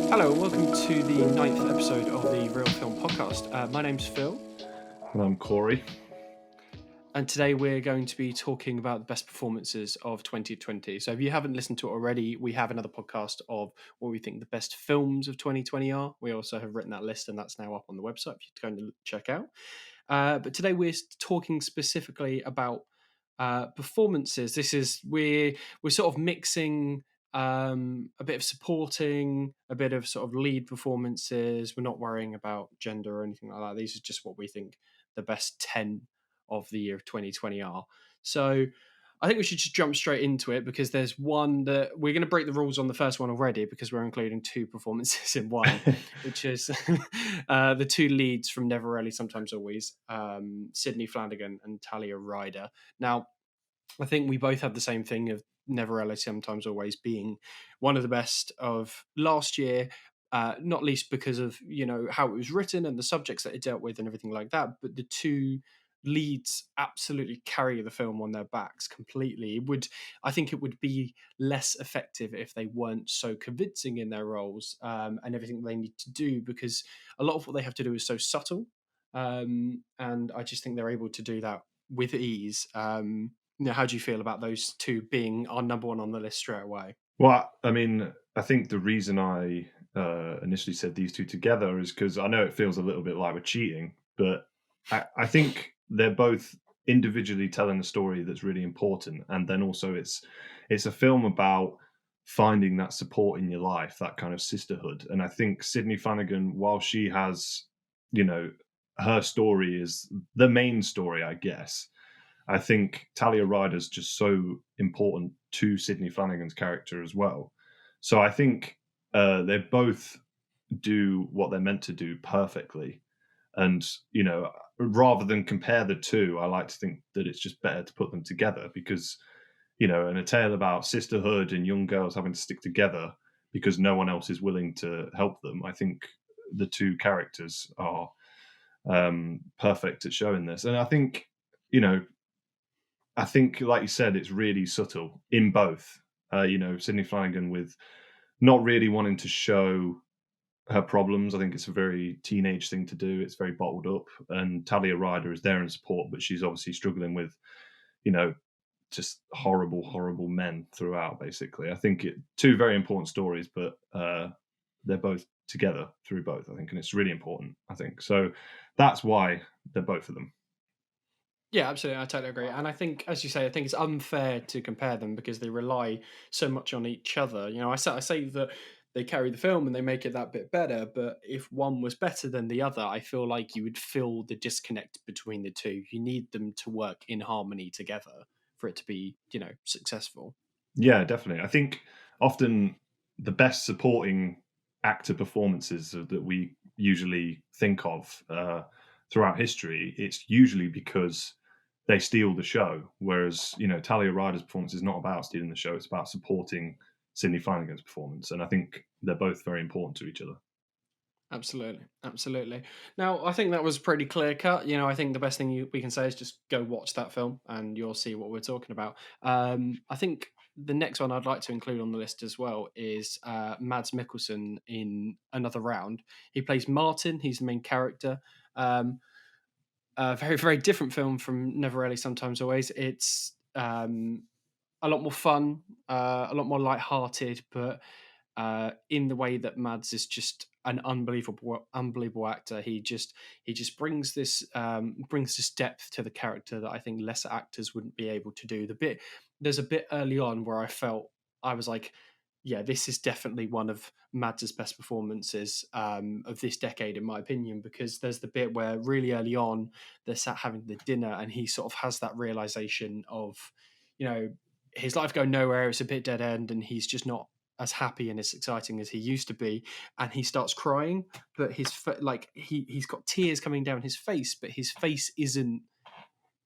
Hello, welcome to the 9th episode of the Real Film Podcast. My name's Phil. And I'm Corey. And today we're going to be talking about the best performances of 2020. So if you haven't listened to it already, we have another podcast of what we think the best films of 2020 are. We also have written that list, and that's now up on the website for you to go and check out. But today we're talking specifically about performances. We're sort of mixing a bit of supporting, a bit of sort of lead performances. We're not worrying about gender or anything like that. These are just what we think the best 10 of the year of 2020 are. So I think we should just jump straight into it, because there's one that we're going to break the rules on the first one already, because we're including two performances in one, which is the two leads from Never Rarely, Sometimes Always, Sydney Flanagan and Talia Ryder. Now, I think we both have the same thing of Never Rarely, Sometimes Always being one of the best of last year, not least because of, how it was written and the subjects that it dealt with and everything like that. But the two leads absolutely carry the film on their backs completely. I think it would be less effective if they weren't so convincing in their roles, and everything they need to do, because a lot of what they have to do is so subtle, and I just think they're able to do that with ease. How do you feel about those two being our number one on the list straight away? Well, I mean, I think the reason I initially said these two together is because I know it feels a little bit like we're cheating, but I think they're both individually telling a story that's really important, and then also it's a film about finding that support in your life, that kind of sisterhood. And I think Sydney Flanagan, while she has, her story is the main story, I guess, I think Talia Ryder's just so important to Sydney Flanagan's character as well. So I think they both do what they're meant to do perfectly. And, rather than compare the two, I like to think that it's just better to put them together, because, in a tale about sisterhood and young girls having to stick together because no one else is willing to help them, I think the two characters are perfect at showing this. And I think, like you said, it's really subtle in both. Sydney Flanagan with not really wanting to show her problems. I think it's a very teenage thing to do. It's very bottled up. And Talia Ryder is there in support, but she's obviously struggling with, just horrible, horrible men throughout, basically. I think two very important stories, but they're both together through both, I think. And it's really important, I think. So that's why they're both of them. Yeah, absolutely. I totally agree. And I think, as you say, I think it's unfair to compare them because they rely so much on each other. I say that they carry the film and they make it that bit better, but if one was better than the other, I feel like you would feel the disconnect between the two. You need them to work in harmony together for it to be, successful. Yeah, definitely. I think often the best supporting actor performances that we usually think of throughout history, it's usually because they steal the show. Whereas, Talia Ryder's performance is not about stealing the show; it's about supporting Sydney Flanagan's performance, and I think they're both very important to each other. Absolutely. Now, I think that was pretty clear cut. I think the best thing we can say is just go watch that film and you'll see what we're talking about. I think the next one I'd like to include on the list as well is Mads Mikkelsen in Another Round. He plays Martin. He's the main character. A very, very different film from Never Rarely, Sometimes Always. It's a lot more fun, a lot more lighthearted, but in the way that Mads is just an unbelievable actor. He just brings this depth to the character that I think lesser actors wouldn't be able to do. There's a bit early on where I was like, yeah, this is definitely one of Mads' best performances of this decade, in my opinion, because there's the bit where really early on they're sat having the dinner and he sort of has that realization of, his life going nowhere. It's a bit dead end and he's just not as happy and as exciting as he used to be, and he starts crying, but he's got tears coming down his face, but his face isn't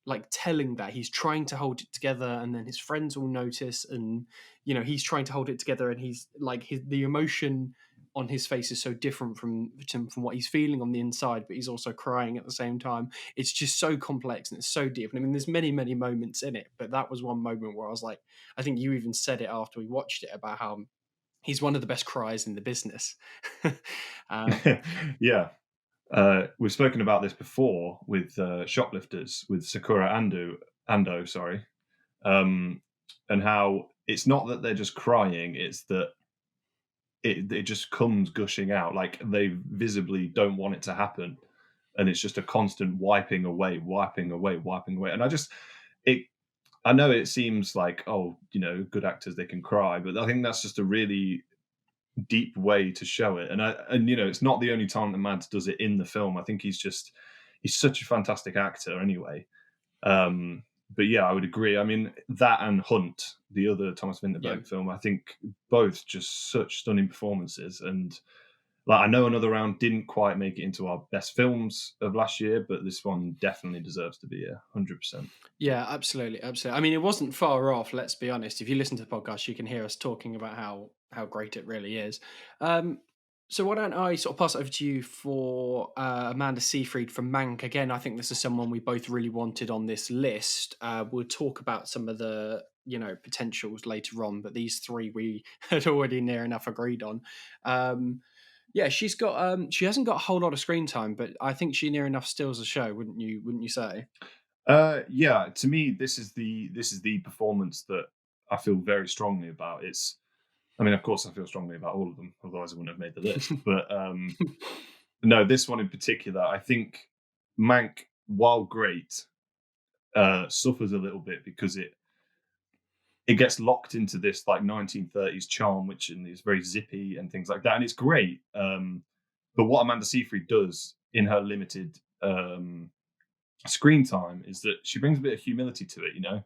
like telling that. He's trying to hold it together, and then his friends will notice, and he's trying to hold it together, and he's like the emotion on his face is so different from what he's feeling on the inside, but he's also crying at the same time. It's just so complex and it's so deep. And I mean, there's many moments in it, but that was one moment where I was like, I think you even said it after we watched it about how he's one of the best cries in the business. Yeah. We've spoken about this before with Shoplifters, with Sakura Ando, sorry, and how it's not that they're just crying; it's that it just comes gushing out, like they visibly don't want it to happen, and it's just a constant wiping away, and it. I know it seems like, oh, good actors, they can cry, but I think that's just a really deep way to show it. And it's not the only time that Mads does it in the film. I think he's such a fantastic actor anyway. But yeah, I would agree. I mean, that and Hunt, the other Thomas Vinterberg film, I think both just such stunning performances. And like, I know Another Round didn't quite make it into our best films of last year, but this one definitely deserves to be 100%. Yeah, absolutely. I mean, it wasn't far off. Let's be honest. If you listen to the podcast, you can hear us talking about how great it really is. So why don't I sort of pass it over to you for Amanda Seyfried from Mank? Again, I think this is someone we both really wanted on this list. We'll talk about some of the potentials later on, but these three we had already near enough agreed on. Yeah, she's got she hasn't got a whole lot of screen time, but I think she near enough steals the show, wouldn't you say? Yeah, to me, this is the performance that I feel very strongly about. I mean, of course, I feel strongly about all of them, otherwise I wouldn't have made the list. But no, this one in particular, I think Mank, while great, suffers a little bit because it gets locked into this like 1930s charm, which is very zippy and things like that, and it's great. But what Amanda Seyfried does in her limited screen time is that she brings a bit of humility to it.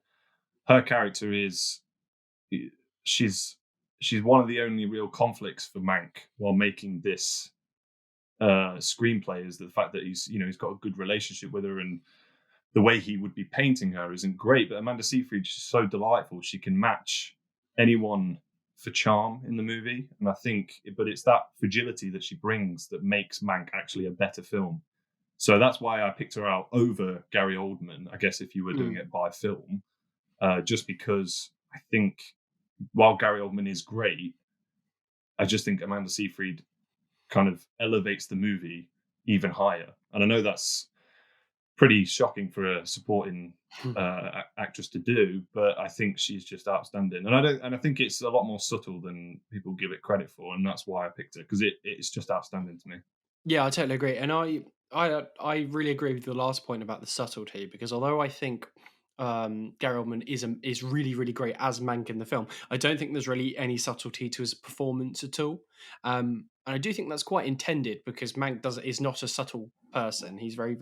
Her character is she's one of the only real conflicts for Mank while making this screenplay is the fact that he's got a good relationship with her, and the way he would be painting her isn't great. But Amanda Seyfried, she's so delightful. She can match anyone for charm in the movie, and I think, but it's that fragility that she brings that makes Mank actually a better film. So that's why I picked her out over Gary Oldman, I guess, if you were doing it by film, just because I think while Gary Oldman is great, I just think Amanda Seyfried kind of elevates the movie even higher. And I know that's pretty shocking for a supporting actress to do, but I think she's just outstanding. And I think it's a lot more subtle than people give it credit for, and that's why I picked it, because it's just outstanding to me. Yeah, I totally agree, and I really agree with the last point about the subtlety, because although I think Gary Oldman is really great as Mank in the film, I don't think there's really any subtlety to his performance at all. And I do think that's quite intended, because Mank is not a subtle person. He's very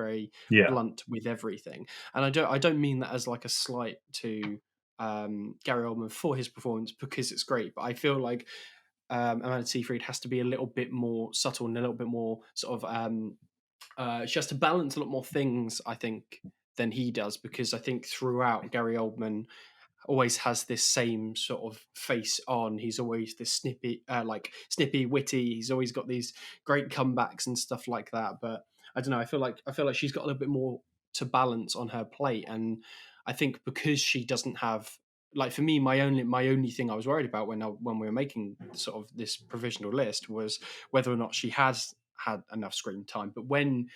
blunt with everything, and I don't mean that as like a slight to Gary Oldman for his performance, because it's great. But I feel like Amanda Seyfried has to be a little bit more subtle and a little bit more sort of she has to balance a lot more things, I think, than he does, because I think throughout Gary Oldman always has this same sort of face on. He's always this snippy, witty. He's always got these great comebacks and stuff like that. But I don't know. I feel like she's got a little bit more to balance on her plate, and I think because she doesn't have, like, for me, my only thing I was worried about when we were making sort of this provisional list was whether or not she has had enough screen time. But when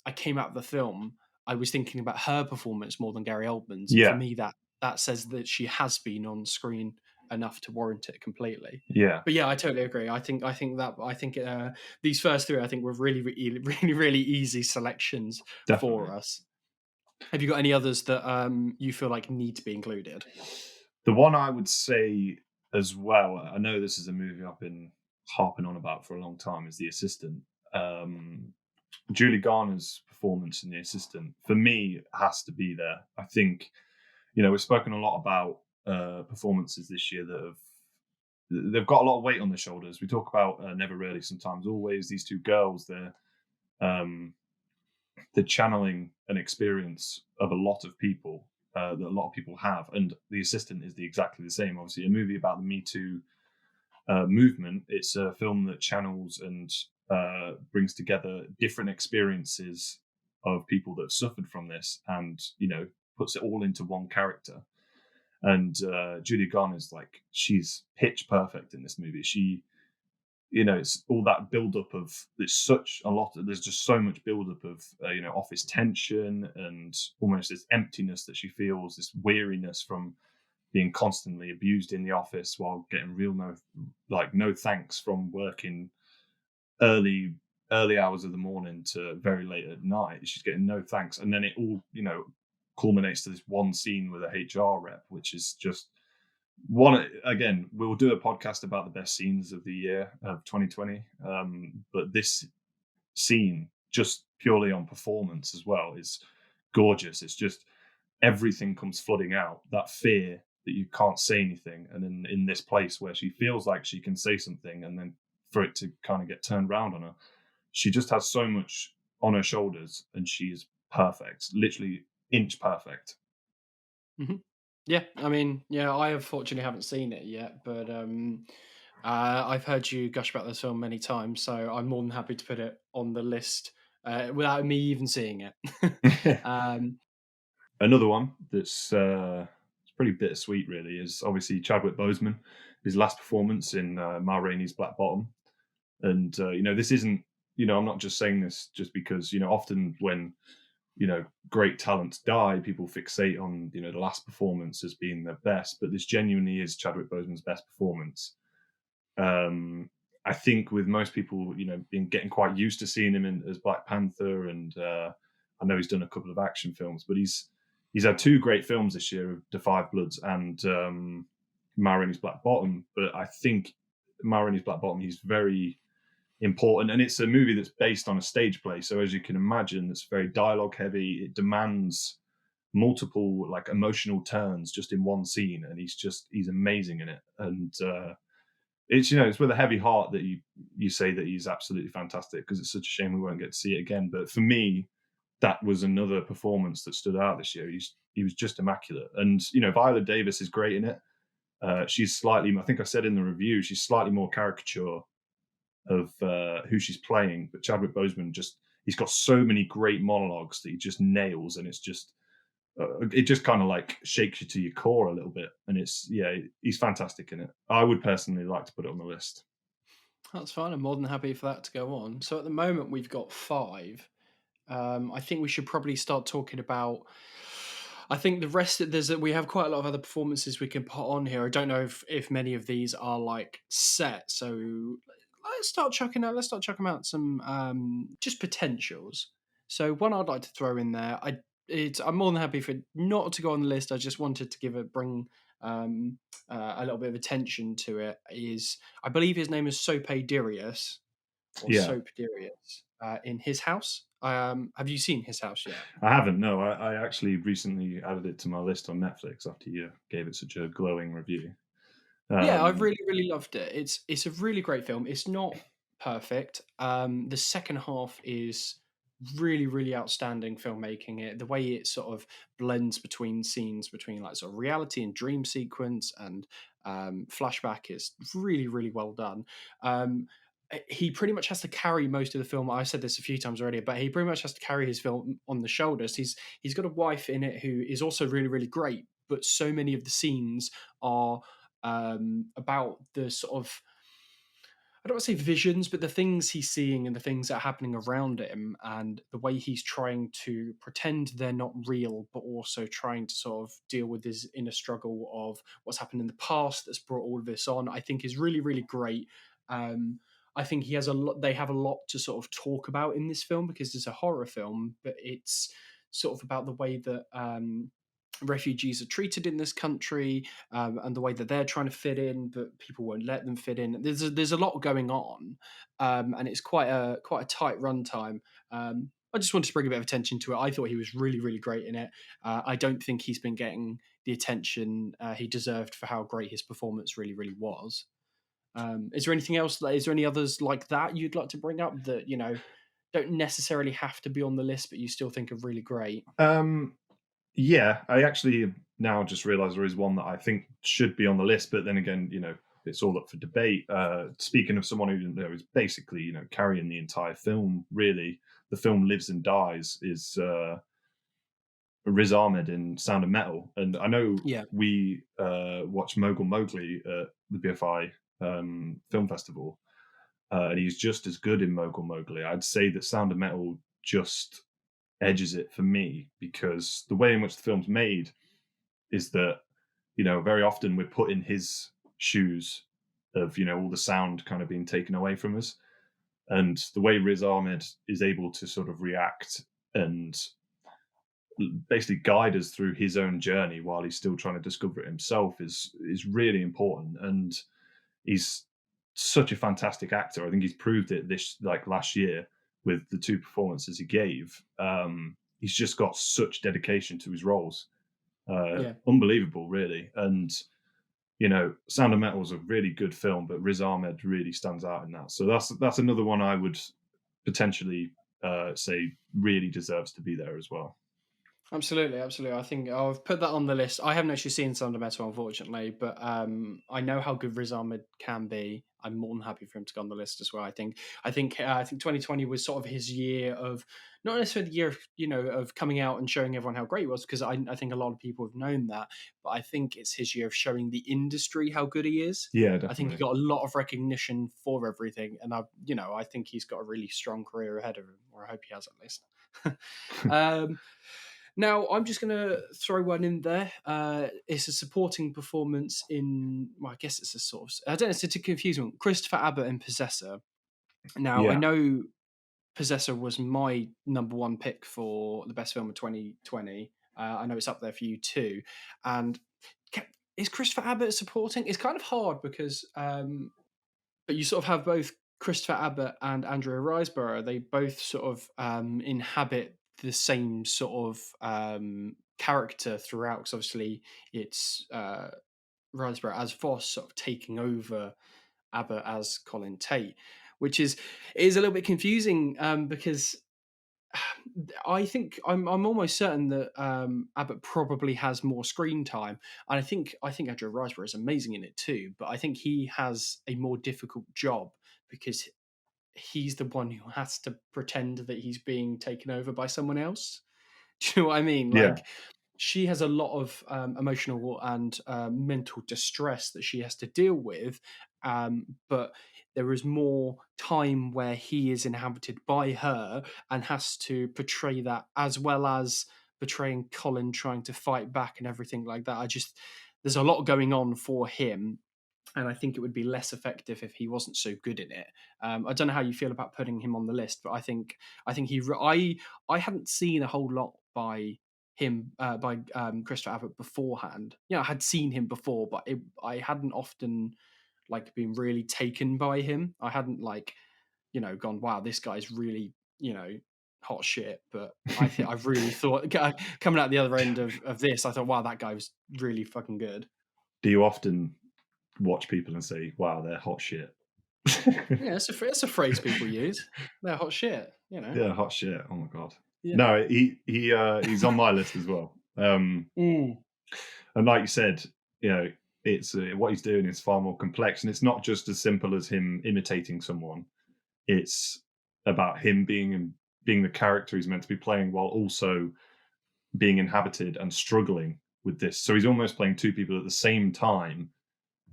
I came out of the film, I was thinking about her performance more than Gary Oldman's. And for me, that says that she has been on screen enough to warrant it completely. Yeah. But yeah, I totally agree. I think these first three, I think, were really easy selections for us. Have you got any others that you feel like need to be included? The one I would say as well, I know this is a movie I've been harping on about for a long time, is The Assistant. Julie Garner's performance in The Assistant, for me, has to be there. I think, we've spoken a lot about performances this year that they've got a lot of weight on their shoulders. We talk about Never Really, Sometimes Always. These two girls, they're channeling an experience of a lot of people that a lot of people have, and The Assistant is exactly the same. Obviously, a movie about the Me Too movement. It's a film that channels and brings together different experiences of people that have suffered from this, and puts it all into one character. And Julia Garner is like, she's pitch perfect in this movie. She, it's all that build up of, there's just so much build up of office tension and almost this emptiness that she feels, this weariness from being constantly abused in the office while getting no thanks from working early hours of the morning to very late at night. She's getting no thanks, and then it all culminates to this one scene with a HR rep, which is just one. Again, we'll do a podcast about the best scenes of the year of 2020, but this scene, just purely on performance as well, is gorgeous. It's just everything comes flooding out, that fear that you can't say anything, and then in this place where she feels like she can say something, and then for it to kind of get turned around on her, she just has so much on her shoulders, and she is perfect, literally inch perfect. Mm-hmm. Yeah, I mean, yeah, I unfortunately haven't seen it yet, but I've heard you gush about this film many times, so I'm more than happy to put it on the list without me even seeing it. Another one that's it's pretty bittersweet, really, is obviously Chadwick Boseman, his last performance in Ma Rainey's Black Bottom. And this isn't, I'm not just saying this just because often when great talents die, people fixate on the last performance as being their best, but this genuinely is Chadwick Boseman's best performance. I think with most people, being getting quite used to seeing him as Black Panther, and I know he's done a couple of action films, but he's had two great films this year, Da 5 Bloods and Ma Rainey's Black Bottom. But I think Ma Rainey's Black Bottom, he's very important, and it's a movie that's based on a stage play. So as you can imagine, it's very dialogue heavy. It demands multiple emotional turns just in one scene, and he's amazing in it. And it's with a heavy heart that you say that he's absolutely fantastic, because it's such a shame we won't get to see it again. But for me, that was another performance that stood out this year. He was just immaculate. And Viola Davis is great in it. She's slightly, I think I said in the review, she's slightly more caricature of who she's playing, but Chadwick Boseman, he's got so many great monologues that he just nails, and it's just it just kind of shakes you to your core a little bit. And he's fantastic in it. I would personally like to put it on the list. That's fine. I'm more than happy for that to go on. So at the moment, we've got 5. I think we should probably start talking about. I think the rest we have quite a lot of other performances we can put on here. I don't know if many of these are set. So let's start chucking out some just potentials. So one I'd like to throw in there. I'm more than happy for it not to go on the list. I just wanted to bring a little bit of attention to it. I believe his name is Sope Dirius or Yeah. Soap Dirius in His House. Have you seen His House yet? I haven't. No, I actually recently added it to my list on Netflix after you gave it such a glowing review. Yeah, I really, really loved it. It's a really great film. It's not perfect. The second half is really, really outstanding filmmaking. The way it sort of blends between scenes between sort of reality and dream sequence and flashback is really, really well done. He pretty much has to carry most of the film. I said this a few times already, but he pretty much has to carry his film on the shoulders. He's got a wife in it who is also really, really great, but so many of the scenes are about the sort of, I don't want to say visions, but the things he's seeing and the things that are happening around him, and the way he's trying to pretend they're not real, but also trying to sort of deal with his inner struggle of what's happened in the past that's brought all of this on, I think is really, really great. I think he has a lot. They have a lot to sort of talk about in this film because it's a horror film, but it's sort of about the way that refugees are treated in this country, and the way that they're trying to fit in, but people won't let them fit in. There's a lot going on, and it's quite a tight runtime. I just wanted to bring a bit of attention to it. I thought he was really, really great in it. I don't think he's been getting the attention he deserved for how great his performance really, really was. Is there anything else? Is there any others like that you'd like to bring up that don't necessarily have to be on the list, but you still think are really great? Yeah, I actually now just realised there is one that I think should be on the list, but then again, it's all up for debate. Speaking of someone who is basically carrying the entire film, really, the film lives and dies is Riz Ahmed in Sound of Metal, and I know Yeah, we watched Mogul Mowgli at the BFI Film Festival, and he's just as good in Mogul Mowgli. I'd say that Sound of Metal just edges it for me because the way in which the film's made is that very often we're put in his shoes of all the sound kind of being taken away from us, and the way Riz Ahmed is able to sort of react and basically guide us through his own journey while he's still trying to discover it himself is really important. And he's such a fantastic actor. I think he's proved it this last year with the two performances he gave. He's just got such dedication to his roles. yeah. Unbelievable, really. And Sound of Metal is a really good film, but Riz Ahmed really stands out in that. So that's another one I would potentially say really deserves to be there as well. Absolutely, absolutely. I think I've put that on the list. I haven't actually seen Sound of Metal, unfortunately, but I know how good Riz Ahmed can be. I'm more than happy for him to go on the list as well. I think 2020 was sort of his year of not necessarily the year of, of coming out and showing everyone how great he was, because I think a lot of people have known that, but I think it's his year of showing the industry how good he is. Yeah, I think he definitely. got a lot of recognition for everything, and I think he's got a really strong career ahead of him, or I hope he has at least. um, Now, I'm just going to throw one in there. It's a supporting performance in, well, I guess it's a sort of, I don't know, it's a confusing one. Christopher Abbott in Possessor. Now, I Yeah, know Possessor was my number one pick for the best film of 2020. I know it's up there for you too. And is Christopher Abbott supporting? It's kind of hard because but you sort of have both Christopher Abbott and Andrea Riseborough. They both sort of inhabit the same sort of character throughout. Because obviously, it's Riseborough as Voss sort of taking over Abbott as Colin Tate, which is a little bit confusing because I think I'm almost certain that Abbott probably has more screen time, and I think Andrew Riseborough is amazing in it too. But I think he has a more difficult job because he's the one who has to pretend that he's being taken over by someone else. Do you know what I mean? yeah, Like she has a lot of emotional and mental distress that she has to deal with, but there is more time where he is inhabited by her and has to portray that, as well as portraying Colin trying to fight back and everything like that. There's a lot going on for him, and I think it would be less effective if he wasn't so good in it. I don't know how you feel about putting him on the list, but I think I hadn't seen a whole lot by him by Christopher Abbott beforehand. I had seen him before, but I hadn't often been really taken by him. I hadn't gone, wow, this guy's really hot shit. But I really thought coming out the other end of this, I thought, wow, that guy was really fucking good. Do you often watch people and say, "Wow, they're hot shit"? Yeah, it's a phrase people use. They're hot shit. Yeah, hot shit. Oh my god. Yeah. No, he's on my list as well. Mm. And like you said, it's what he's doing is far more complex, and it's not just as simple as him imitating someone. It's about him being the character he's meant to be playing, while also being inhabited and struggling with this. So he's almost playing two people at the same time,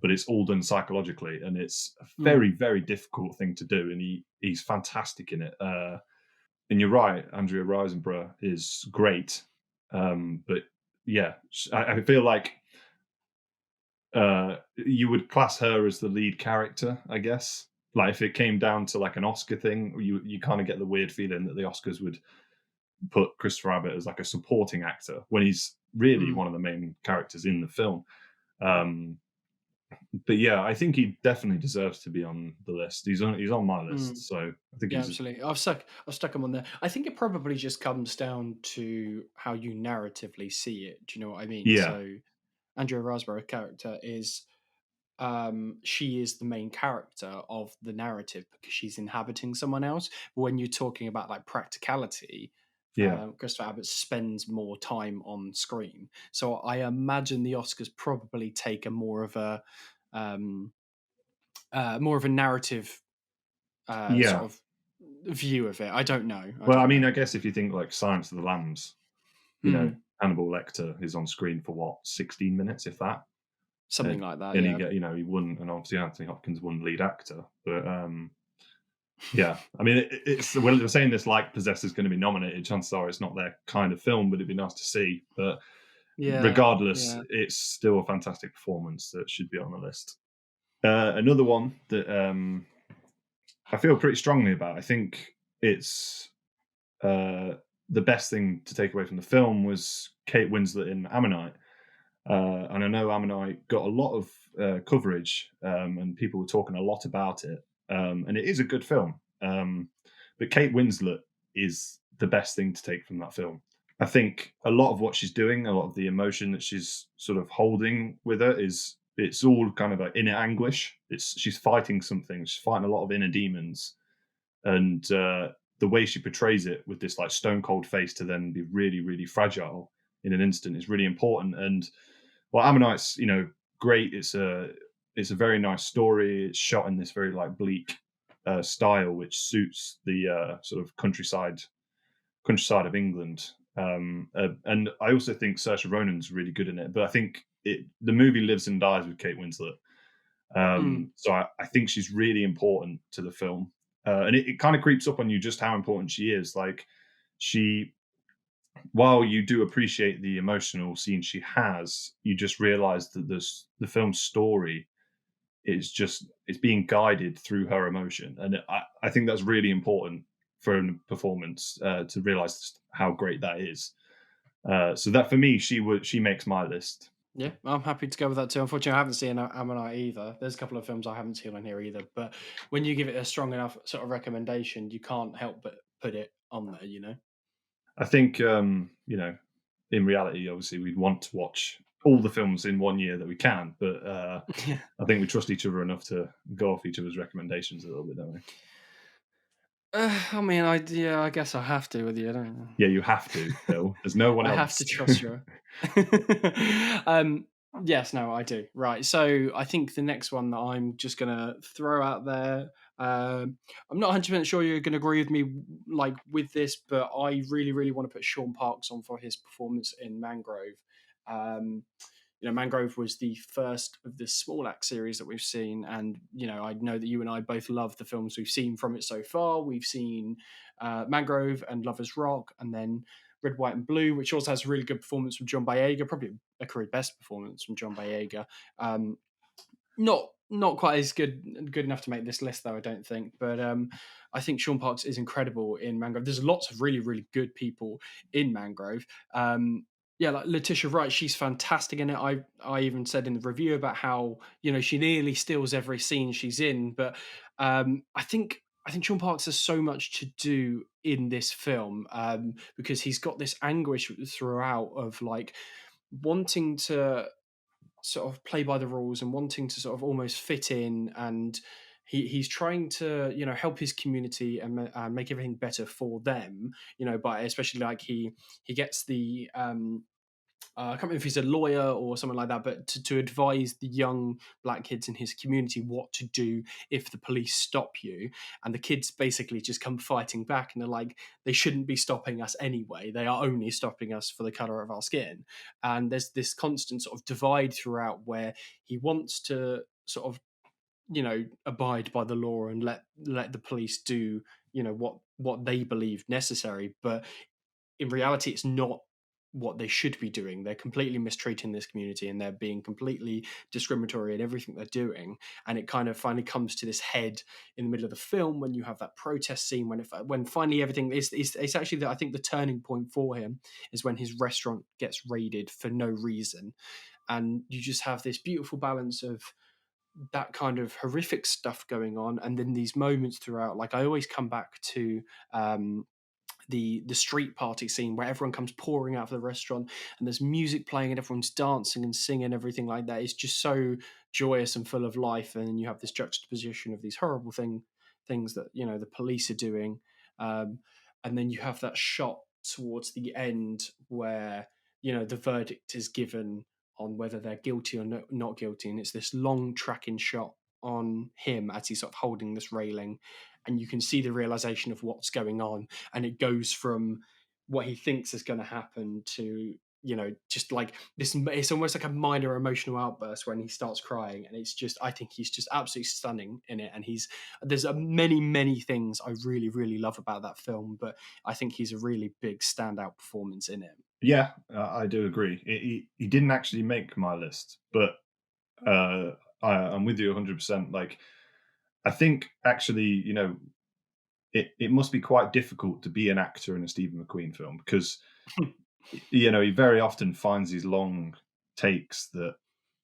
but it's all done psychologically, and it's a Mm. very, very difficult thing to do. And he's fantastic in it. And you're right, Andrea Riseborough is great, but yeah, I feel like you would class her as the lead character, I guess. Like if it came down to like an Oscar thing, you kind of get the weird feeling that the Oscars would put Christopher Abbott as like a supporting actor when he's really Mm. one of the main characters in the film. Um, but yeah, I think he definitely deserves to be on the list. He's on my Mm. list, so I think Yeah, he's absolutely. I've stuck him on there. I think it probably just comes down to how you narratively see it. Do you know what I mean? yeah, So Andrea Riseborough character she is the main character of the narrative because she's inhabiting someone else. But when you're talking about practicality, yeah, Christopher Abbott spends more time on screen. So I imagine the Oscars probably take a more of a more of a narrative sort Yeah. of view of it. I don't know. I Well, I don't mean, know. I guess if you think like Silence of the Lambs, Hmm. Hannibal Lecter is on screen for what, 16 minutes, if that? Something And like that. and he Yeah. get, he won, and obviously Anthony Hopkins won lead actor. But yeah, I mean, it's well, they're saying this like Possessor's going to be nominated. Chances are it's not their kind of film, but it'd be nice to see. But Yeah. regardless, Yeah. it's still a fantastic performance that should be on the list. Another one that I feel pretty strongly about. I think it's uh, the best thing to take away from the film was Kate Winslet in Ammonite. And I know Ammonite got a lot of coverage, and people were talking a lot about it. And it is a good film. But Kate Winslet is the best thing to take from that film. I think a lot of what she's doing, a lot of the emotion that she's sort of holding with her is it's all kind of inner anguish. She's fighting something. She's fighting a lot of inner demons, and the way she portrays it with this like stone cold face to then be really, really fragile in an instant is really important. And well, Ammonite's great. It's a very nice story. It's shot in this very like bleak style, which suits the sort of countryside of England. And I also think Saoirse Ronan's really good in it. But I think the movie lives and dies with Kate Winslet. Mm. So I think she's really important to the film, and it kind of creeps up on you just how important she is. Like she, while you do appreciate the emotional scenes she has, you just realize that the film's story is just it's being guided through her emotion, and I think that's really important for a performance to realize how great that is. So that for me, she makes my list. Yeah, I'm happy to go with that too. Unfortunately, I haven't seen Ammonite either. There's a couple of films I haven't seen on here either. But when you give it a strong enough sort of recommendation, you can't help but put it on there. I think in reality, obviously, we'd want to watch all the films in one year that we can, but Yeah. I think we trust each other enough to go off each other's recommendations a little bit, don't we? I mean, I guess I have to with you. Don't I? Yeah, you have to, Phil. There's no one I have else. to trust you. um, yes, no, I do. Right. So I think the next one that I'm just gonna throw out there. I'm not 100% sure you're going to agree with me, like with this, but I really, really want to put Sean Parks on for his performance in Mangrove. Um, Mangrove was the first of the Small Axe series that we've seen, and I know that you and I both love the films we've seen from it so far. We've seen Mangrove and Lovers Rock, and then Red, White, and Blue, which also has a really good performance from John Boyega, probably a career best performance from John Boyega. Not quite as good enough to make this list though, I don't think. But I think Sean Parks is incredible in Mangrove. There's lots of really, really good people in Mangrove. Yeah, like Letitia Wright, she's fantastic in it. I even said in the review about how she nearly steals every scene she's in, but I think Sean Parks has so much to do in this film, because he's got this anguish throughout of like wanting to sort of play by the rules and wanting to sort of almost fit in, and he's trying to help his community and make everything better for them, but especially like he gets the I can't remember if he's a lawyer or something like that, but to advise the young black kids in his community what to do if the police stop you. And the kids basically just come fighting back, and they're like, they shouldn't be stopping us anyway. They are only stopping us for the color of our skin. And there's this constant sort of divide throughout where he wants to sort of abide by the law and let the police do what they believe necessary, but in reality it's not what they should be doing. They're completely mistreating this community, and they're being completely discriminatory in everything they're doing. And it kind of finally comes to this head in the middle of the film when you have that protest scene, when finally everything is it's actually I think the turning point for him is when his restaurant gets raided for no reason. And you just have this beautiful balance of that kind of horrific stuff going on, and then these moments throughout. Like I always come back to the street party scene where everyone comes pouring out of the restaurant and there's music playing and everyone's dancing and singing, everything like that. It's just so joyous and full of life. And then you have this juxtaposition of these horrible things that the police are doing, um, and then you have that shot towards the end where the verdict is given on whether they're guilty or not guilty, and it's this long tracking shot on him as he's sort of holding this railing, and you can see the realization of what's going on, and it goes from what he thinks is going to happen to, just like this. It's almost like a minor emotional outburst when he starts crying, and it's just, I think he's just absolutely stunning in it. And there's many things I really really love about that film, but I think he's a really big standout performance in it. Yeah, I do agree. He didn't actually make my list, but I'm with you 100%. Like, I think actually, it must be quite difficult to be an actor in a Stephen McQueen film because he very often finds these long takes that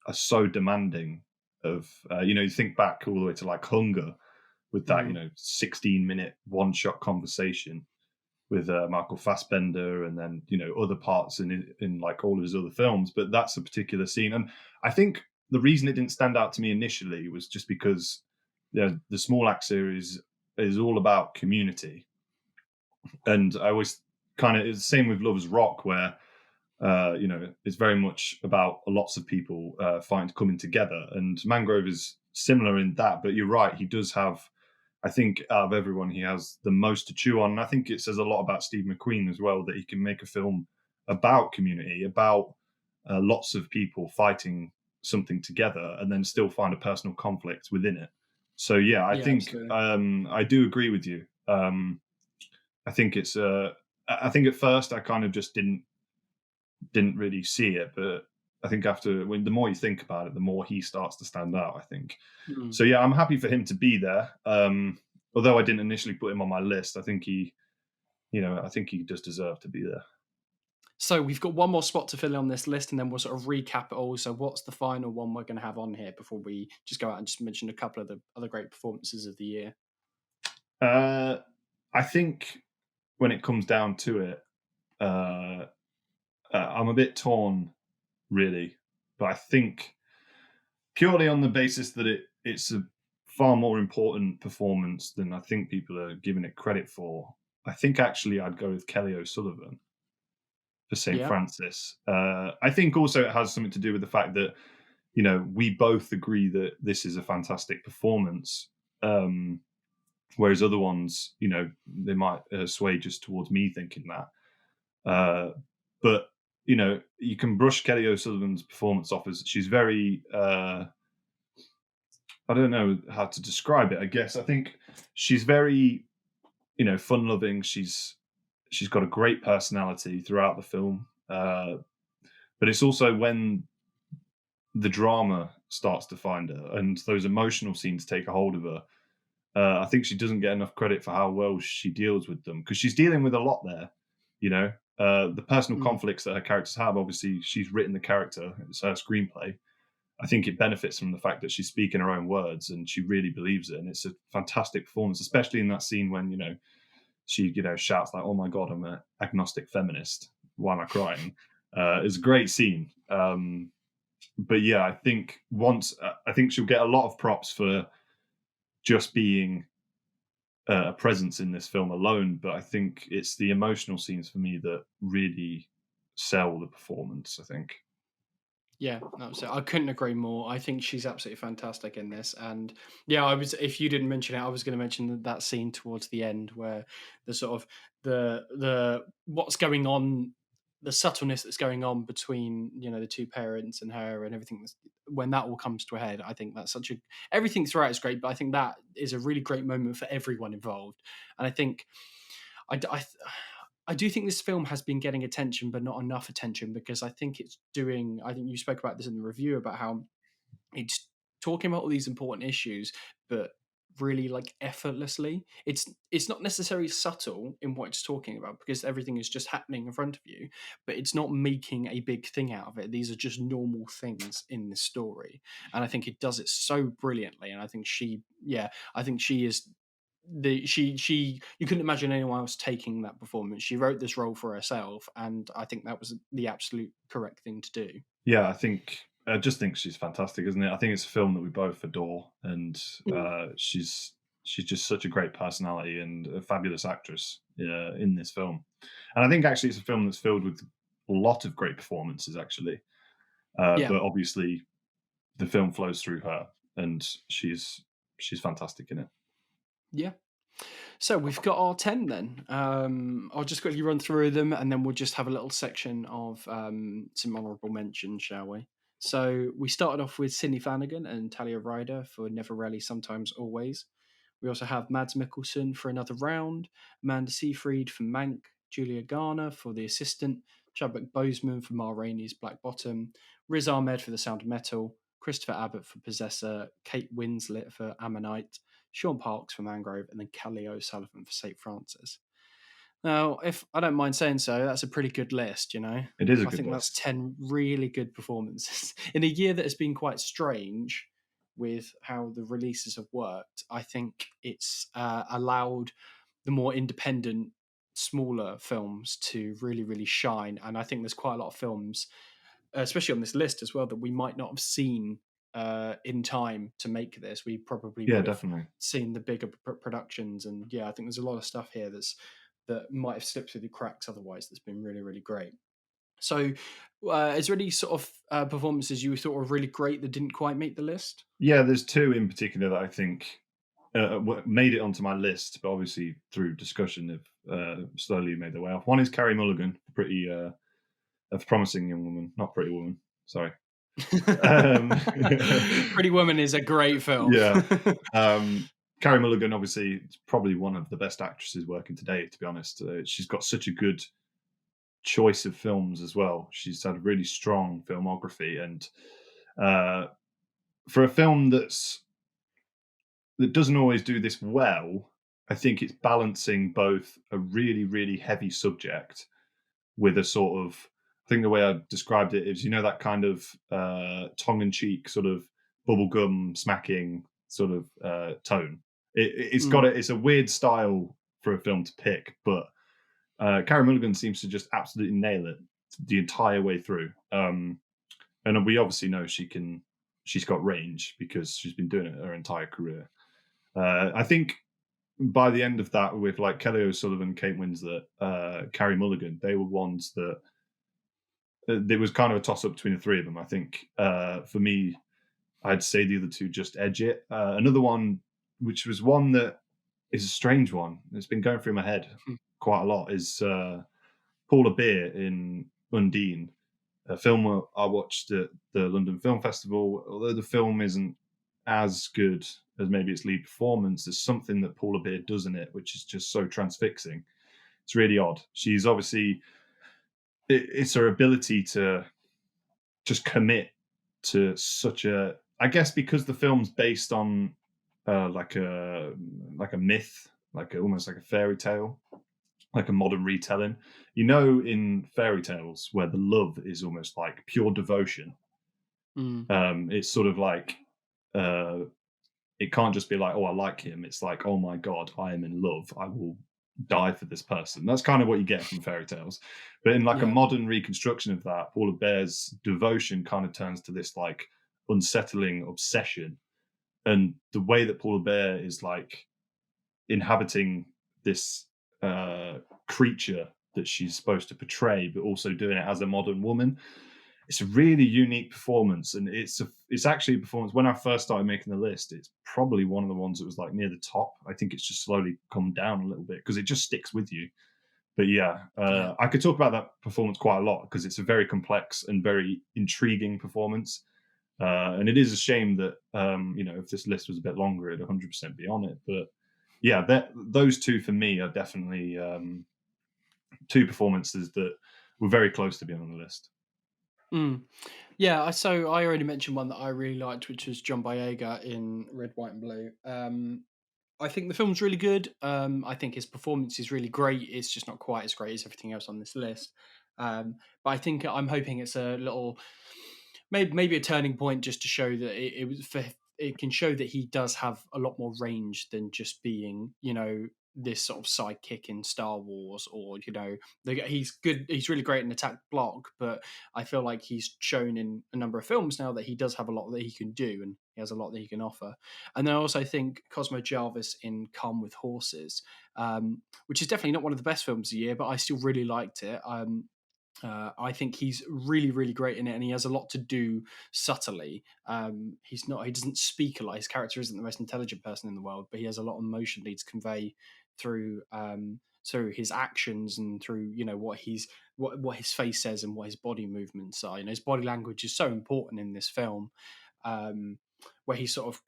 are so demanding of you think back all the way to like Hunger with that Mm. 16-minute one shot conversation with Michael Fassbender, and then other parts in like all of his other films. But that's a particular scene, and I think the reason it didn't stand out to me initially was just because the Small Axe series is all about community, and I always kind of, it's the same with Lovers Rock, where it's very much about lots of people coming together. And Mangrove is similar in that, but you're right, he does have, I think, out of everyone, he has the most to chew on. And I think it says a lot about Steve McQueen as well, that he can make a film about community, about lots of people fighting something together, and then still find a personal conflict within it. So yeah, I Yeah, think absolutely. I do agree with you. I think it's I think at first I kind of just didn't really see it, but I think the more you think about it, the more he starts to stand out, I think. Mm. So yeah, I'm happy for him to be there. Although I didn't initially put him on my list, I think I think he does deserve to be there. So we've got one more spot to fill in on this list, and then we'll sort of recap it all. So what's the final one we're going to have on here before we just go out and just mention a couple of the other great performances of the year? Uh, I think when it comes down to it, uh, I'm a bit torn, really, but I think purely on the basis that it's a far more important performance than I think people are giving it credit for. I think actually I'd go with Kelly O'Sullivan for St. Yeah. Francis. I think also it has something to do with the fact that we both agree that this is a fantastic performance, whereas other ones, they might sway just towards me thinking that. But you can brush Kelly O'Sullivan's performance off as she's very. I don't know how to describe it. I guess I think she's very, fun loving. She's got a great personality throughout the film. But it's also when the drama starts to find her and those emotional scenes take a hold of her. I think she doesn't get enough credit for how well she deals with them, because she's dealing with a lot there. The personal Mm. conflicts that her characters have. Obviously, she's written the character; it's her screenplay. I think it benefits from the fact that she's speaking her own words and she really believes it, and it's a fantastic performance, especially in that scene when she shouts like, "Oh my god, I'm an agnostic feminist. Why am I crying?" It's a great scene. But yeah, I think she'll get a lot of props for just being a presence in this film alone. But I think it's the emotional scenes for me that really sell the performance, I think. Yeah, absolutely. I couldn't agree more. I think she's absolutely fantastic in this. And yeah, I was, if you didn't mention it, I was going to mention that scene towards the end where the sort of the what's going on, the subtleness that's going on between, the two parents and her and everything when that all comes to a head. I think that's everything throughout is great, but I think that is a really great moment for everyone involved. And I think I do think this film has been getting attention, but not enough attention, because I think it's doing. I think you spoke about this in the review about how it's talking about all these important issues, but really like effortlessly. It's not necessarily subtle in what it's talking about, because everything is just happening in front of you, but it's not making a big thing out of it. These are just normal things in this story, and I think it does it so brilliantly. And I think I think she is she you couldn't imagine anyone else taking that performance. She wrote this role for herself, and I think that was the absolute correct thing to do. Yeah, I just think she's fantastic, isn't it? I think it's a film that we both adore, and Mm. she's just such a great personality and a fabulous actress in this film. And I think actually it's a film that's filled with a lot of great performances, actually. Yeah. But obviously, the film flows through her. and she's fantastic in it. Yeah. So we've got our 10 then. I'll just quickly run through them and then we'll just have a little section of some honourable mentions, shall we? So we started off with Sidney Flanagan and Talia Ryder for Never Rarely, Sometimes, Always. We also have Mads Mikkelsen for Another Round, Amanda Seyfried for Mank, Julia Garner for The Assistant, Chadwick Boseman for Ma Rainey's Black Bottom, Riz Ahmed for The Sound of Metal, Christopher Abbott for Possessor, Kate Winslet for Ammonite, Sean Parks for Mangrove, and then Kelly O'Sullivan for St. Francis. Now, if I don't mind saying so, that's a pretty good list, you know. It is a I good think that's list. 10 really good performances. In a year that has been quite strange with how the releases have worked, I think it's allowed the more independent, smaller films to really, really shine. And I think there's quite a lot of films, especially on this list as well, that we might not have seen in time to make this. We probably Yeah, would have definitely. seen the bigger productions, and yeah, I think there's a lot of stuff here that might have slipped through the cracks otherwise. That's been really, really great. So, is there any sort of performances you thought were really great that didn't quite make the list? Yeah, there's two in particular that I think made it onto my list, but obviously through discussion have slowly made their way off. One is Carrie Mulligan, pretty a promising young woman, not Pretty Woman. Sorry. Um, Pretty Woman is a great film. yeah, Carrie Mulligan, obviously, is probably one of the best actresses working today. To be honest, she's got such a good choice of films as well. She's had a really strong filmography, and uh, for a film that doesn't always do this well, I think it's balancing both a really, really heavy subject with a sort of, I think the way I described it is, that kind of tongue-in-cheek sort of bubblegum smacking sort of tone. Mm, It's a weird style for a film to pick, but Carey Mulligan seems to just absolutely nail it the entire way through. And we obviously know she's got range because she's been doing it her entire career. I think by the end of that, with like Kelly O'Sullivan, Kate Winslet, Carrie Mulligan, they were ones that there was kind of a toss up between the three of them. I think for me, I'd say the other two just edge it. Another one, which was one that is a strange one, it's been going through my head mm, quite a lot, is Paula Beer in Undine, a film I watched at the London Film Festival. Although the film isn't as good as maybe its lead performance, there's something that Paula Beer does in it which is just so transfixing. It's really odd. She's obviously, it's her ability to just commit to such a, I guess because the film's based on like a myth, almost like a fairy tale, like a modern retelling. In fairy tales where the love is almost like pure devotion, mm, it's sort of like uh, it can't just be like, oh, I like him. It's like, oh my god, I am in love. I will die for this person. That's kind of what you get from fairy tales. But in like a yeah. modern reconstruction of that, Paula Bear's devotion kind of turns to this like unsettling obsession. And the way that Paula Bear is like inhabiting this creature that she's supposed to portray, but also doing it as a modern woman. It's a really unique performance, and it's actually a performance. When I first started making the list, it's probably one of the ones that was like near the top. I think it's just slowly come down a little bit because it just sticks with you. But yeah, Yeah. I could talk about that performance quite a lot because it's a very complex and very intriguing performance. And it is a shame that if this list was a bit longer, it'd 100% be on it. But yeah, those two for me are definitely two performances that were very close to being on the list. Mm. Yeah, so I already mentioned one that I really liked, which was John Boyega in Red, White, and Blue. I think the film's really good. I think his performance is really great. It's just not quite as great as everything else on this list. But I think I'm hoping it's a little, maybe a turning point, just to show that it was for, it can show that he does have a lot more range than just being, this sort of sidekick in Star Wars, or he's good. He's really great in Attack Block, but I feel like he's shown in a number of films now that he does have a lot that he can do, and he has a lot that he can offer. And then I also think Cosmo Jarvis in Calm with Horses, which is definitely not one of the best films of the year, but I still really liked it. I think he's really, really great in it, and he has a lot to do subtly. He doesn't speak a lot. His character isn't the most intelligent person in the world, but he has a lot emotionally to convey through his actions and through what his face says and what his body movements are. His body language is so important in this film. Um, where he's sort of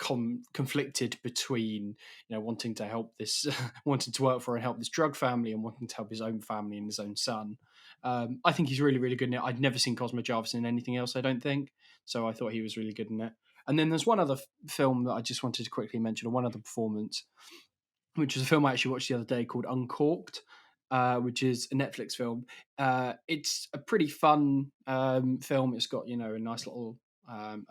conflicted between wanting to help this wanting to work for and help this drug family and wanting to help his own family and his own son. I think he's really, really good in it. I'd never seen Cosmo Jarvis in anything else, I don't think. So I thought he was really good in it. And then there's one other film that I just wanted to quickly mention, or one other performance, which is a film I actually watched the other day called Uncorked, which is a Netflix film. It's a pretty fun film. It's got a nice little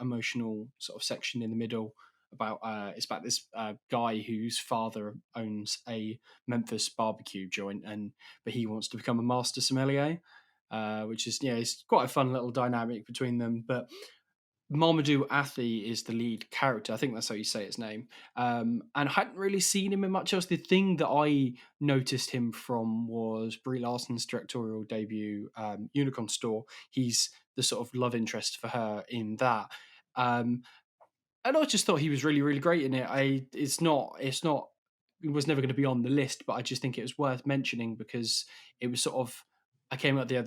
emotional sort of section in the middle about it's about this guy whose father owns a Memphis barbecue joint, but he wants to become a master sommelier, which is it's quite a fun little dynamic between them. But Mamadou Athie is the lead character. I think that's how you say his name. And I hadn't really seen him in much else. The thing that I noticed him from was Brie Larson's directorial debut, Unicorn Store. He's the sort of love interest for her in that. And I just thought he was really, really great in it. It was never going to be on the list, but I just think it was worth mentioning because it was sort of, I came at the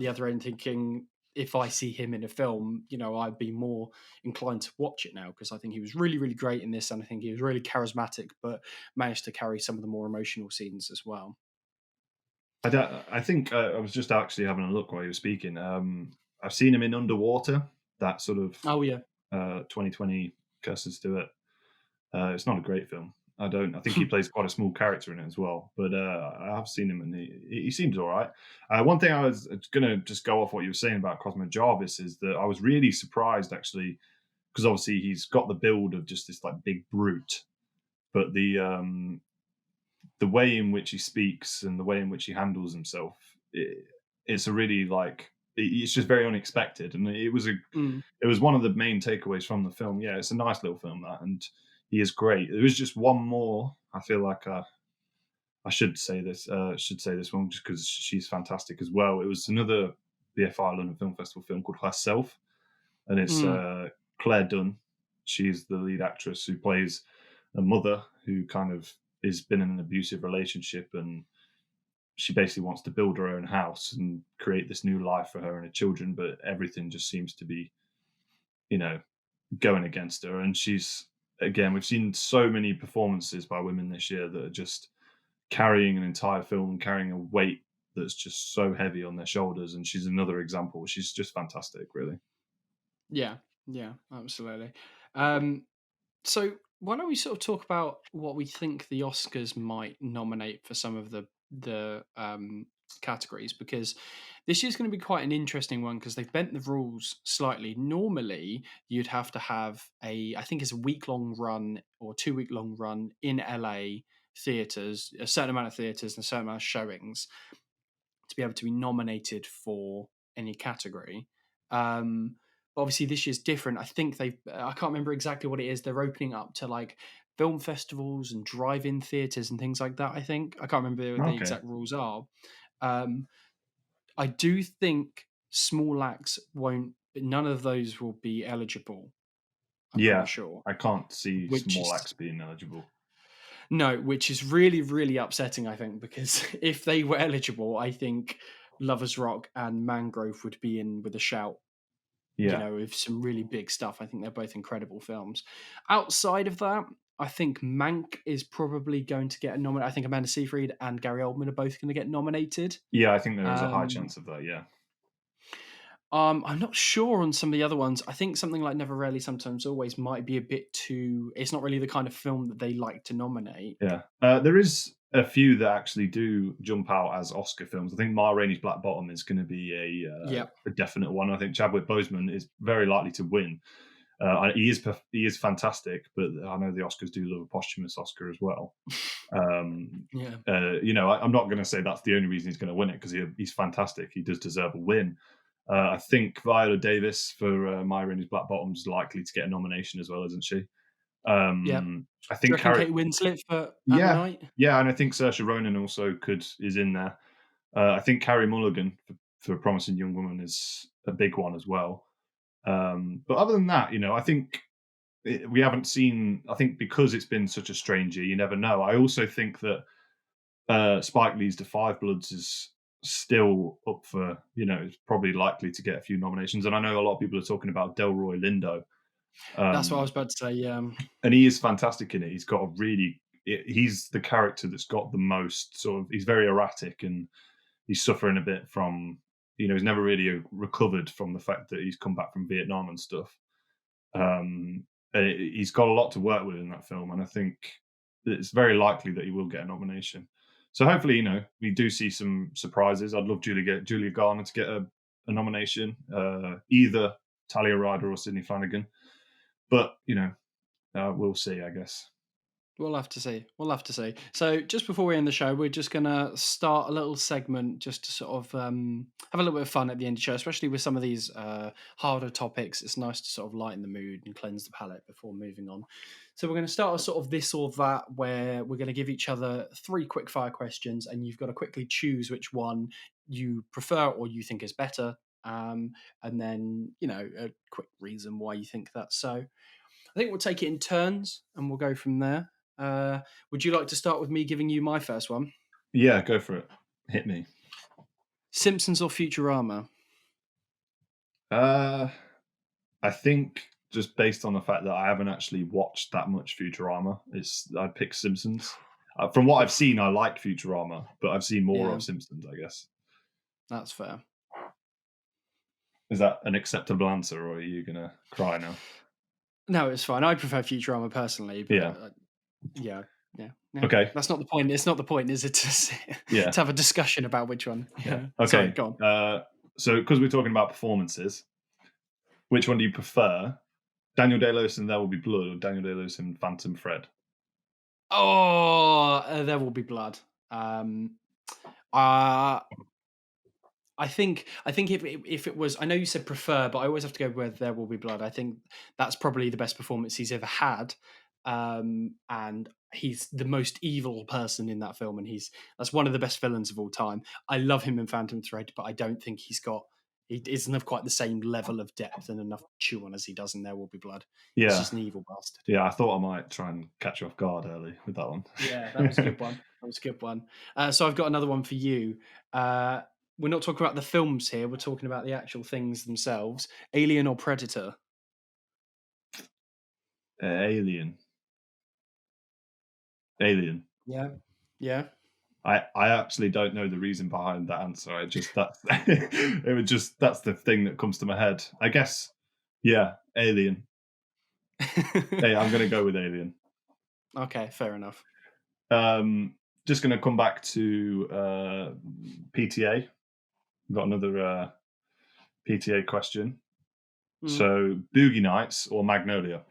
other end thinking, if I see him in a film, I'd be more inclined to watch it now because I think he was really, really great in this, and I think he was really charismatic, but managed to carry some of the more emotional scenes as well. I think I was just actually having a look while you were speaking. I've seen him in Underwater, that sort of Oh yeah, 2020 curses to it. It's not a great film. I think he plays quite a small character in it as well. But I have seen him, and he seems all right. One thing I was going to just go off what you were saying about Cosmo Jarvis is that I was really surprised actually, because obviously he's got the build of just this like big brute, but the way in which he speaks and the way in which he handles himself, it's a really it's just very unexpected, and mm, it was one of the main takeaways from the film. Yeah, it's a nice little film that, and he is great. There was just one more. I feel like I should say this. Should say this one just because she's fantastic as well. It was another BFI London Film Festival film called Herself, and it's mm, Claire Dunn. She's the lead actress who plays a mother who kind of has been in an abusive relationship, and she basically wants to build her own house and create this new life for her and her children, but everything just seems to be, you know, going against her. And we've seen so many performances by women this year that are just carrying an entire film, carrying a weight that's just so heavy on their shoulders. And she's another example. She's just fantastic, really. yeah, yeah, absolutely. So why don't we sort of talk about what we think the Oscars might nominate for some of the categories, because this year's going to be quite an interesting one because they've bent the rules slightly. Normally, you'd have to have I think it's a week-long run or 2-week long run in LA theaters, a certain amount of theaters and a certain amount of showings to be able to be nominated for any category. But obviously, this year's different. I think I can't remember exactly what it is. They're opening up to like film festivals and drive-in theaters and things like that. I think I can't remember what the Okay. exact rules are. Um, I do think small acts won't. None of those will be eligible. I'm pretty Yeah, sure. I can't see Which small is acts being eligible. No, which is really, really upsetting, I think, because if they were eligible, I think Lovers Rock and Mangrove would be in with a shout, Yeah. with some really big stuff. I think they're both incredible films. Outside of that, I think Mank is probably going to get a nomination. I think Amanda Seyfried and Gary Oldman are both going to get nominated. Yeah, I think there is a high Um, chance of that. Yeah. I'm not sure on some of the other ones. I think something like Never Rarely, Sometimes Always might be a bit too. It's not really the kind of film that they like to nominate. Yeah. There is a few that actually do jump out as Oscar films. I think Ma Rainey's Black Bottom is going to be Yeah, a definite one. I think Chadwick Boseman is very likely to win. He is fantastic, but I know the Oscars do love a posthumous Oscar as well. yeah, I'm not going to say that's the only reason he's going to win it because he's fantastic. He does deserve a win. I think Viola Davis for Myra and his Black Bottom's is likely to get a nomination as well, isn't she? yeah. I Do you think reckon Carrie, Kate Winslet for yeah, Ammonite? yeah, and I think Saoirse Ronan also is in there. I think Carrie Mulligan for a Promising Young Woman is a big one as well. But other than that, I think we haven't seen. I think because it's been such a strange year, you never know. I also think that Spike Lee's The Five Bloods is still up for, it's probably likely to get a few nominations. And I know a lot of people are talking about Delroy Lindo. That's what I was about to say. Yeah, And he is fantastic in it. He's the character that's got the most he's very erratic, and he's suffering a bit from, he's never really recovered from the fact that he's come back from Vietnam and stuff. And he's got a lot to work with in that film, and I think it's very likely that he will get a nomination. So hopefully, we do see some surprises. I'd love Julia Garner to get a nomination, either Talia Ryder or Sidney Flanagan. But we'll see, I guess. we'll have to see. We'll have to see. So just before we end the show, we're just going to start a little segment just to sort of have a little bit of fun at the end of the show, especially with some of these harder topics. It's nice to sort of lighten the mood and cleanse the palate before moving on. So we're going to start with sort of this or that, where we're going to give each other 3 quick fire questions, and you've got to quickly choose which one you prefer or you think is better. And then, a quick reason why you think that's so. I think we'll take it in turns and we'll go from there. Would you like to start with me giving you my first one? Yeah, go for it. Hit me. Simpsons or Futurama? I think just based on the fact that I haven't actually watched that much Futurama, I'd pick Simpsons. From what I've seen, I like Futurama, but I've seen more of Simpsons, I guess. That's fair. Is that an acceptable answer, or are you going to cry now? No, it's fine. I prefer Futurama personally. But yeah. Okay. That's not the point. It's not the point, is it? To have a discussion about which one. Yeah. Okay. Sorry, go on. So, because we're talking about performances, which one do you prefer? Daniel Day-Lewis in There Will Be Blood, or Daniel Day-Lewis in Phantom Thread? Oh, There Will Be Blood. I think if it was, I know you said prefer, but I always have to go with There Will Be Blood. I think that's probably the best performance he's ever had, and he's the most evil person in that film, and that's one of the best villains of all time. I love him in Phantom Thread, but I don't think he doesn't have quite the same level of depth and enough chew on as he does in There Will Be Blood. Yeah, he's just an evil bastard. Yeah, I thought I might try and catch you off guard early with that one. Yeah, that was a good one. So I've got another one for you. We're not talking about the films here. We're talking about the actual things themselves. Alien or Predator? Alien. Yeah. I actually don't know the reason behind that answer. That's the thing that comes to my head. I guess, yeah, Alien. Hey, I'm going to go with Alien. Okay, fair enough. Just going to come back to PTA. We've got another PTA question. So, Boogie Nights or Magnolia?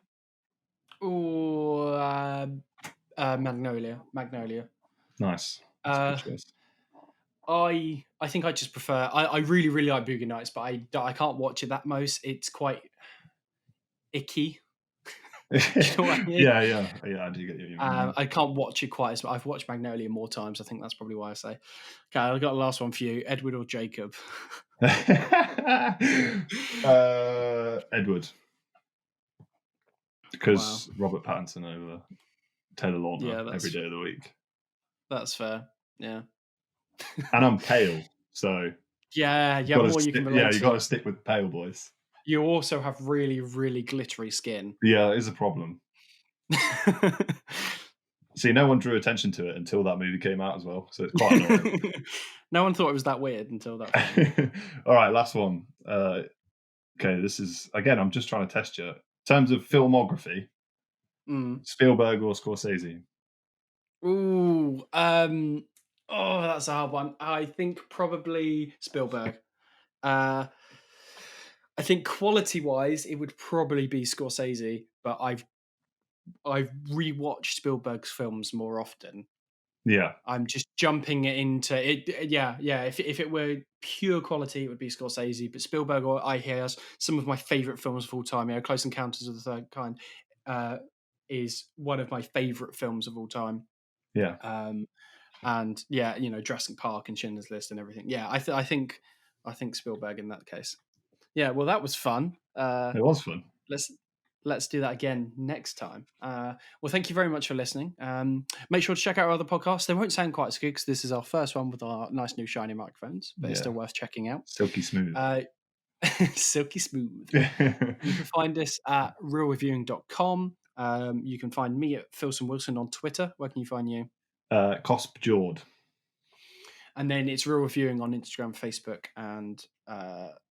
Oh, Magnolia. Nice. That's a good choice. I think I just prefer. I really, really like Boogie Nights, but I can't watch it that most. It's quite icky. Do you know what I mean? Yeah, I do get you. I can't watch it quite as much. I've watched Magnolia more times. I think that's probably why I say. Okay, I've got the last one for you. Edward or Jacob? Edward. Because Robert Pattinson over Taylor Lautner every day of the week. That's fair. Yeah. And I'm pale, so yeah, you got to stick with pale boys. You also have really, really glittery skin. Yeah, it is a problem. See, no one drew attention to it until that movie came out as well, so it's quite annoying. No one thought it was that weird until that. All right, last one. Okay, this is, again, I'm just trying to test you. In terms of filmography, Spielberg or Scorsese? Ooh, that's a hard one. I think probably Spielberg. I think quality-wise, it would probably be Scorsese, but I've rewatched Spielberg's films more often. Yeah, I'm just jumping into it. Yeah. If it were pure quality, it would be Scorsese. But Spielberg, I hear, some of my favorite films of all time. Close Encounters of the Third Kind is one of my favorite films of all time. Yeah. And yeah, Jurassic Park and Schindler's List and everything. Yeah, I think I think Spielberg in that case. Yeah, well, that was fun. It was fun. Let's do that again next time. Well, thank you very much for listening. Make sure to check out our other podcasts. They won't sound quite as good because this is our first one with our nice new shiny microphones, but it's still worth checking out. Silky smooth. Silky smooth. You can find us at realreviewing.com. You can find me at Philson Wilson on Twitter. Where can you find you? Cosp Jord. And then it's Real Reviewing on Instagram, Facebook, and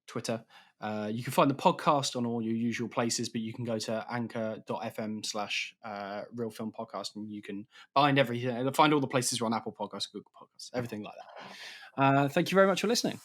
Twitter. You can find the podcast on all your usual places, but you can go to anchor.fm/Real Film Podcast, and you can find everything. Find all the places we're on Apple Podcasts, Google Podcasts, everything like that. Thank you very much for listening.